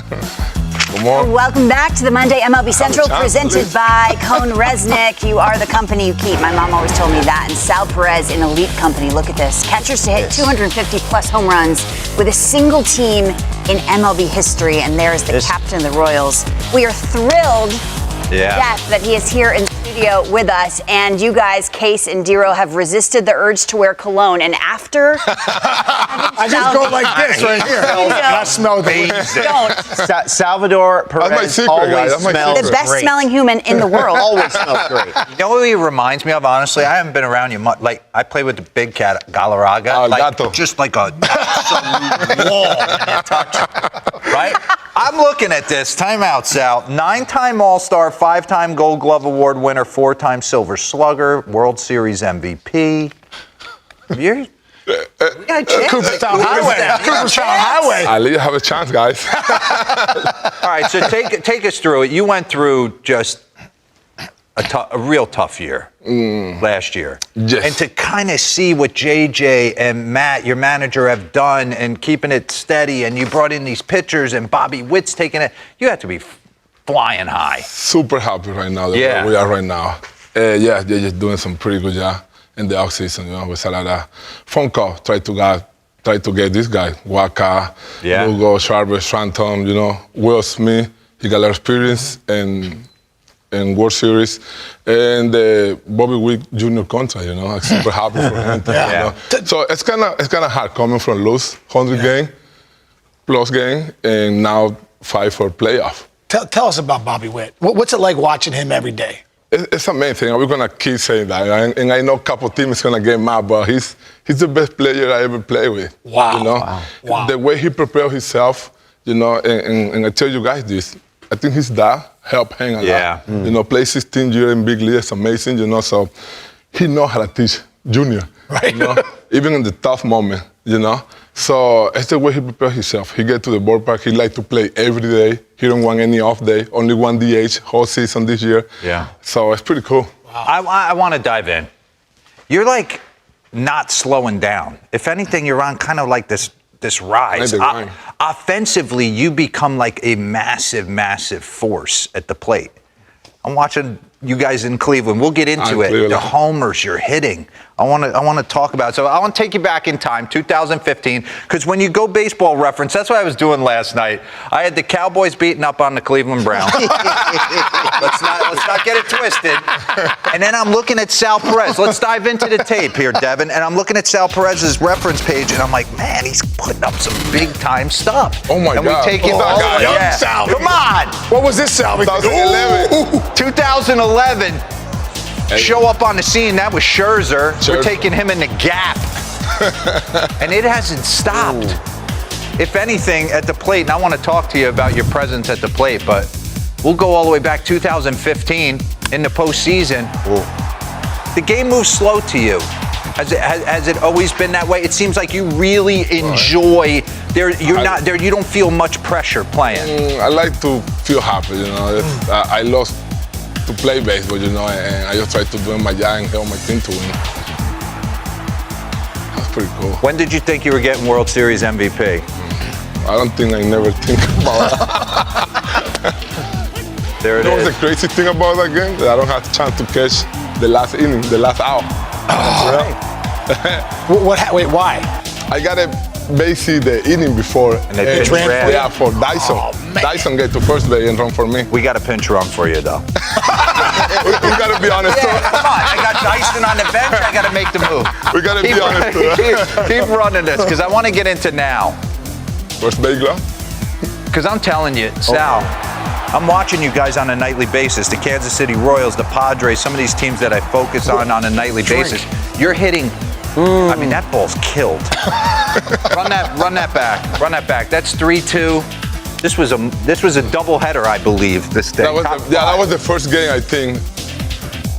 Welcome back to the Monday MLB Central, presented by Cone Resnick. You are the company you keep. My mom always told me that. And Sal Perez in elite company. Look at this. Catchers to hit 250-plus home runs with a single team in MLB history. And there is the captain of the Royals. We are thrilled that he is here in the studio with us. And you guys, Case and Dero, have resisted the urge to wear cologne. And after... I just go like this right here. I smell Don't. Salvador Perez always smells the best smelling human in the world. Always smells great. You know what he reminds me of, honestly? I haven't been around you much. Like, I played with the big cat, Galarraga. Just like a absolute wall in a touch. Right? I'm looking at this. Timeout, Sal. 9-time All-Star, 5-time Gold Glove Award winner, 4-time Silver Slugger, World Series MVP. We got a chance. Cooperstown Highway. At least have a chance, guys. All right, so take us through it. You went through just a real tough year last year. Yes. And to kind of see what JJ and Matt, your manager, have done and keeping it steady, and you brought in these pitchers and Bobby Witt's taking it, you have to be flying high. Super happy right now where we are right now. They're just doing some pretty good job in the offseason, you know, with a lot of phone calls, try to get this guy, Waka, Lugo, Sharper, Stranton, you know, Will Smith. He got a lot of experience in World Series, and Bobby Witt Jr. contract, you know, I'm super happy for him. You know? So it's kind of hard coming from lose 100 game, plus game, and now fight for playoff. Tell us about Bobby Witt. What's it like watching him every day? It's amazing. We're gonna keep saying that, and I know a couple teams gonna get mad, but he's the best player I ever played with. Wow! You know, the way he prepared himself, you know, and I tell you guys this, I think his dad helped him a lot. You know, play 16 years in big league is amazing. You know, so he knows how to teach junior. Right. You know, even in the tough moment. You know, so it's the way he prepares himself. He get to the ballpark. He like to play every day. He don't want any off day. Only one DH whole season this year. Yeah. So it's pretty cool. Wow. I want to dive in. You're like not slowing down. If anything, you're on kind of like this rise. Offensively, you become like a massive force at the plate. I'm watching you guys in Cleveland. We'll get into it. The homers you're hitting. I want to talk about it. So I want to take you back in time, 2015, because when you go Baseball Reference, that's what I was doing last night. I had the Cowboys beating up on the Cleveland Browns. let's not get it twisted. And then I'm looking at Sal Perez. Let's dive into the tape here, Devin. And I'm looking at Sal Perez's reference page, and I'm like, man, he's putting up some big time stuff. Oh my God! And we take it all. Young Sal. Come on. What was this, Sal? 2011. 2011. Show up on the scene. That was Scherzer. We're taking him in the gap. And it hasn't stopped. If anything, at the plate, and I want to talk to you about your presence at the plate, but we'll go all the way back 2015 in the postseason. The game moves slow to you. Has it always been that way? It seems like you really enjoy. You don't feel much pressure playing. I like to feel happy. You know, I lost to play baseball, you know, and I just try to do my job and help my team to win. That's pretty cool. When did you think you were getting World Series MVP? I don't think I never think about that. There it is. That was the crazy thing about that game, that I don't have the chance to catch the last inning, the last out. Wait, why? I got a basically the inning before. And they pinch ran. Yeah, for Dyson. Dyson get to first base and run for me. We got a pinch run for you, though. we got to be honest. Yeah, come on. I got Dyson on the bench. I got to make the move. We got to be honest. Keep running this, because I want to get into now. First base glove? Because I'm telling you, Sal, I'm watching you guys on a nightly basis. The Kansas City Royals, the Padres, some of these teams that I focus on a nightly basis. You're hitting. I mean, that ball's killed. Run that back. That's 3-2. This was a doubleheader, I believe, this day. That was the first game, I think.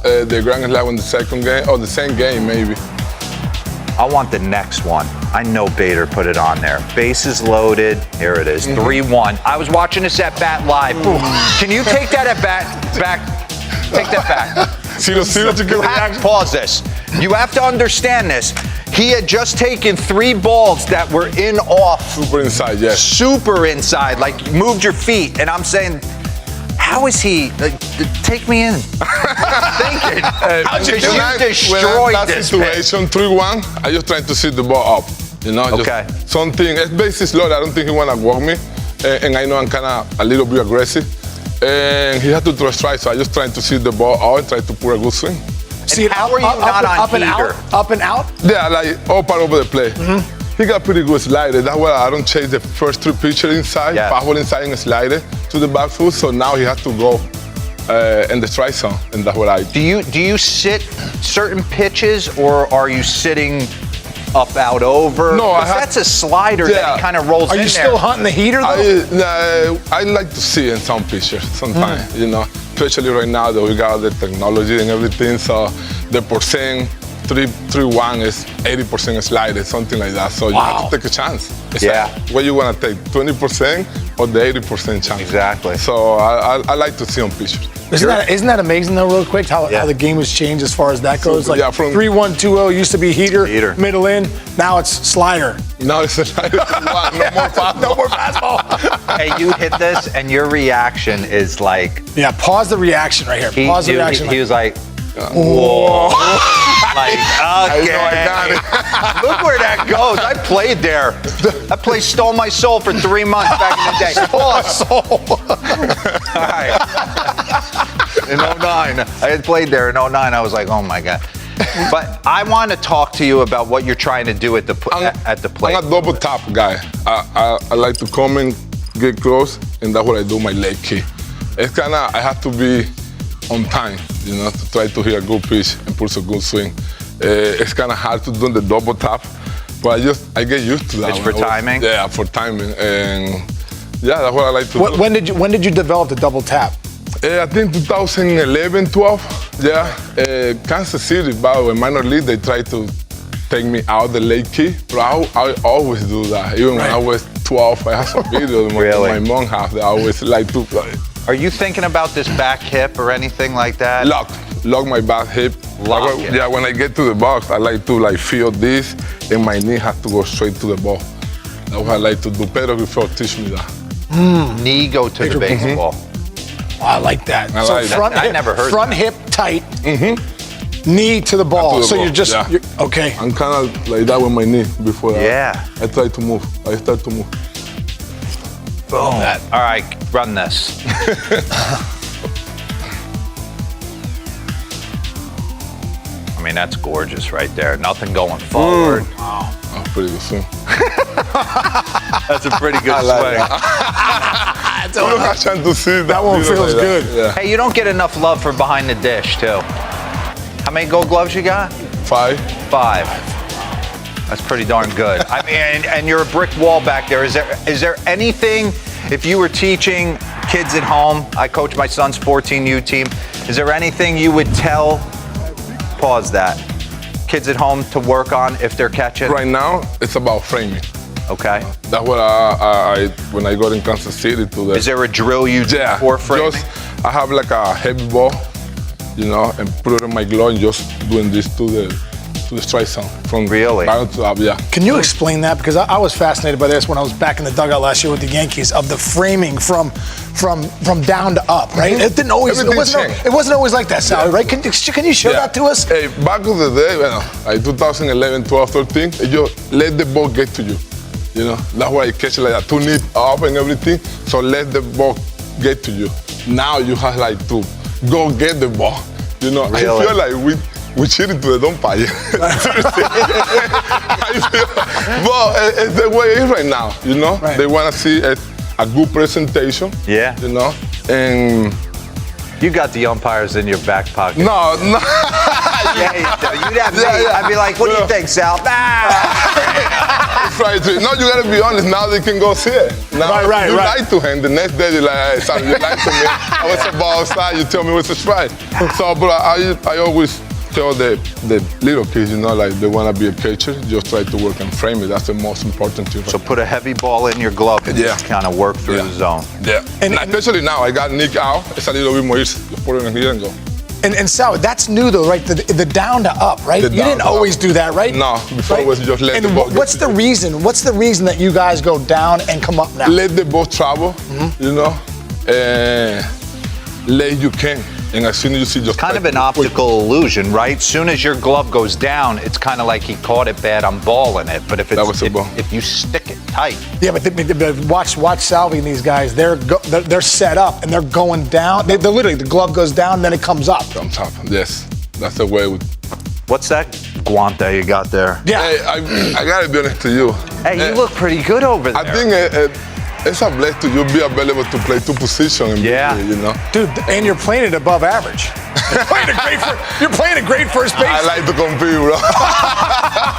The Grand Slam won the second game, or the same game, maybe. I want the next one. I know Bader put it on there. Bases loaded. Here it is, 3-1. I was watching this at bat live. Can you take that at bat back? Take that back. See, Pause this. You have to understand this. He had just taken 3 balls that were in off. Super inside, yes. Super inside, like moved your feet. And I'm saying, how is he? Take me in. Thinking. How'd you destroyed that this situation, 3-1, I just trying to see the ball up. You know, okay. Just something. It's basically slow. I don't think he wanna walk me, and I know I'm kind of a little bit aggressive. And he had to throw a strike, so I just trying to see the ball out and try to put a good swing. See, how are you not on up and heater? out? Up and out? Yeah, like all part over the play. He got pretty good slider. That's why I don't chase the first 3 pitches inside, fastball inside and slider to the back foot. So now he has to go in the strike zone, and that's what I do. You sit certain pitches, or are you sitting up, out, over? No, that's a slider that kind of rolls in there. Are you still hunting the heater, though? I like to see in some pitchers sometimes, you know, especially right now that we got the technology and everything. So the percent 3-1 is 80% slider, something like that. So you have to take a chance. It's like, what you want to take, 20% or the 80% chance? Exactly. So I like to see on pitchers. Isn't that amazing, though, real quick, how the game has changed as far as that goes? Like 3-1-2-0 used to be heater, middle in, now it's slider. Now it's a slider. No more fastball. No more fastball. Hey, you hit this, and your reaction is like... Yeah, pause the reaction right here. Pause the reaction. He was like... Whoa. Like, okay. I got it. Look where that goes. I played there. That place stole my soul for 3 months back in the day. Pause. All right. In 09. I had played there in 09. I was like, oh my God. But I want to talk to you about what you're trying to do at the plate. I'm a double tap guy. I like to come and get close, and that's what I do, my leg kick. It's kind of, I have to be on time, you know, to try to hit a good pitch and put a good swing. It's kind of hard to do the double tap, but I get used to that. It's for timing? Yeah, for timing. And yeah, that's what I like to do. When did you develop the double tap? I think 2011, 12. Yeah, Kansas City, in minor league, they tried to take me out the leg kick, but I always do that. Even when I was 12, I have some videos my mom has that I always like to. Are you thinking about this back hip or anything like that? Lock my back hip. Lock it. Yeah, when I get to the box, I like to feel this, and my knee has to go straight to the ball. That's what I like to do. Pedro before teach me that. Knee go to the baseball. Oh, I like that. I so like front that. hip, I never heard front hip tight, knee to the ball. So you're just okay. I'm kind of like that with my knee before I try to move. I start to move. Boom. All right, run this. I mean, that's gorgeous right there. Nothing going forward. Wow. That's pretty good swing. That's a pretty good swing. That one feels good. Yeah. Hey, you don't get enough love for behind the dish, too. How many Gold Gloves you got? 5. 5. That's pretty darn good. I mean, and you're a brick wall back there. Is there anything, if you were teaching kids at home, I coach my son's 14U team, is there anything you would tell, pause that, kids at home to work on if they're catching? Right now, it's about framing. Okay. That's what when I got in Kansas City to the... Is there a drill you do for framing? I have like a heavy ball, you know, and put it in my glove and just doing this to the strike zone. From down to up, Can you explain that? Because I was fascinated by this when I was back in the dugout last year with the Yankees, of the framing from down to up, right? It didn't always. It wasn't always like that, Sal, right? Can you show that to us? Hey, back in the day, like 2011, 12, 13, you let the ball get to you. You know, that's why I catch like that, 2 knee up and everything. So let the ball get to you. Now you have like to go get the ball. You know, I feel like we cheated to the umpire. But it's the way it is right now, you know? Right. They want to see a good presentation. Yeah. You know? And you got the umpires in your back pocket. No. You'd have me. I'd be like, what do you think, Sal? Right. No, you gotta be honest. Now they can go see it. Now you lied to him. The next day you're like, hey, Sam, you lied to me. I was a ball side. You tell me what's a strike. So, but I always tell the little kids, you know, like they want to be a pitcher, just try to work and frame it. That's the most important thing. So put a heavy ball in your glove and just kind of work through the zone. Yeah. And especially now, I got Nick out. It's a little bit more easy. Just put it in here and go. And Sal, that's new though, right? The down to up, right? You didn't always do that, right? No, before it was just let the ball. What's the reason? What's the reason that you guys go down and come up now? Let the ball travel, you know, and late you can. And as soon as you see just kind of an optical illusion, right? Soon as your glove goes down, it's kind of like he caught it bad, I'm balling it. But if if you stick it tight. Yeah, but watch Salvi and these guys. They're set up and they're going down. They're literally, the glove goes down, then it comes up. Comes up. Yes, that's the way. What's that guante you got there? Yeah. Hey, I gotta be honest to you. Hey, you look pretty good over there. I think it's a blessing to you be available to play two positions. Yeah. You know. Dude, and you're playing it above average. You're playing a great first base. I like to compete, bro.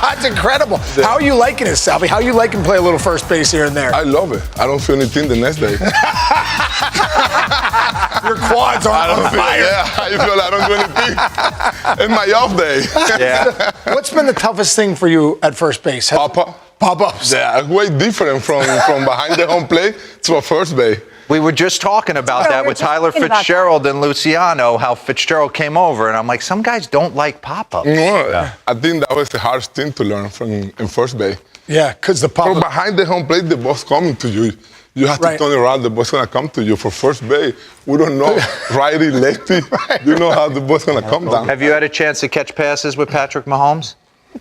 That's incredible. Yeah. How are you liking it, Salvi? How are you liking play a little first base here and there? I love it. I don't feel anything the next day. Your quads aren't on fire. Yeah, I feel I don't do anything. It's my off day. Yeah. What's been the toughest thing for you at first base? Pop-ups. Yeah, way different from behind the home plate to a first base. We were just talking about that with Tyler Fitzgerald and Luciano, how Fitzgerald came over, and I'm like, some guys don't like pop-ups. No, yeah. I think that was the hardest thing to learn in first base. Yeah, because the pop-up. From behind the home plate, the ball's coming to you. You have to turn around, the ball's going to come to you. For first base, we don't know, righty, lefty. You know how the ball's going to come down. Have you had a chance to catch passes with Patrick Mahomes?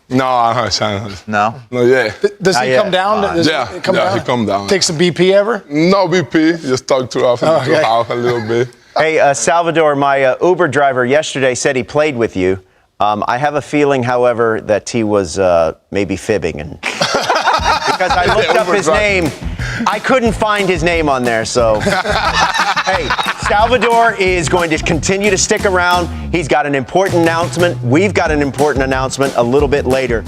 No, I don't have a chance. No? No, yeah. Does he come down? Yeah, he come down. Take some BP ever? No BP, just talk to us a little bit. Hey, Salvador, my Uber driver yesterday said he played with you. I have a feeling, however, that he was maybe fibbing. And because I looked up his name, I couldn't find his name on there, so... Hey, Salvador is going to continue to stick around. He's got an important announcement. We've got an important announcement a little bit later.